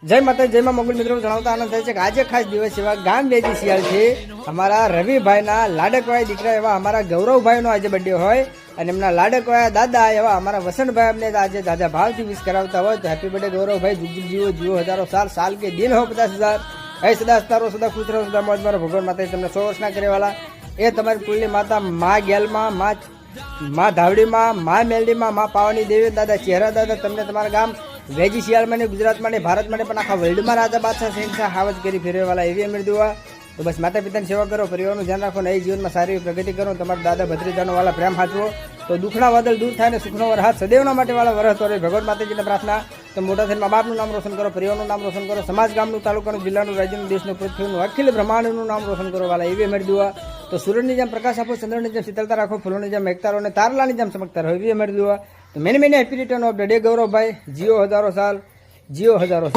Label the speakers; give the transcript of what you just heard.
Speaker 1: જય માતા જય માં મોગલ મિત્રો જણાવતા આનંદ થાય છે કે આજે ખાસ દિવસ એવા ગામ વેજી શિયાળ છે અમારા રવિભાઈના લાડકવાયા દીકરા એવા અમારા ગૌરવભાઈનો આજે બર્થડે હોય અને એમના લાડકવાયા દાદા એવા અમારા વસંતભાઈ અમને આજે દાદા ભાવથી વિશ કરાવતા હોય તો હેપી બર્થડે ગૌરવભાઈ, જુગ જુગ જીવો, જીવો હજારો સાલ, સાલ કે દિન હો 50,000, હે સદા સતારો, સદા ખુશ રહો, સદા મોજ મારો ભગવાન માતા તમને 100 વર્ષના કરેવાલા એ તમારી કુલની માતા મા ગેલમાં, મા ધાવડીમાં, મા મેલડીમાં, મા પાવાની દેવી દાદા ચહેરા દાદા તમને તમારા ગામ વેજી શિયાળમાં ને ગુજરાતમાં ને ભારતમાં પણ આખા વર્લ્ડમાં રાજા બાદશાહ શહેનશાહ હાવજ કરી ફેરવેવાલા એવી અમીર દુઆ. તો બસ માતા પિતાની સેવા કરો, પરિવારનું ધ્યાન રાખો ને એ જીવનમાં સારી પ્રગતિ કરો, તમારા દાદા ભત્રીજાનો વાળા પ્રેમ હાચવો તો દુઃખના વાદળ દૂર થાય ને સુખનો વરસાદ સદૈવના માટે વાળા વરસતો રહે. ભગવાન માતાજીને પ્રાર્થના તો મોટા થઈને મા બાપનું નામ રોશન કરો, પરિવારનું નામ રોશન કરો, સમાજ ગામનું, તાલુકાનું, જિલ્લાનું, રાજ્યનું, દેશનું, પૃથ્વીનું, અખિલ બ્રહ્માંડનું નામ રોશન કરો વાળા એવી અમીર દુઆ. તો સૂરજની જેમ પ્રકાશ આપો, ચંદ્રની જેમ શીતળતા રાખો, ફૂલોની જેમ એકતા રહો અને તારલાની જેમ ચમકતા રહો એવી અમીર દુઆ. તો many happy return of the day Gauravbhai, Jio હજારો સાલ, જીઓ હજારો સાલ.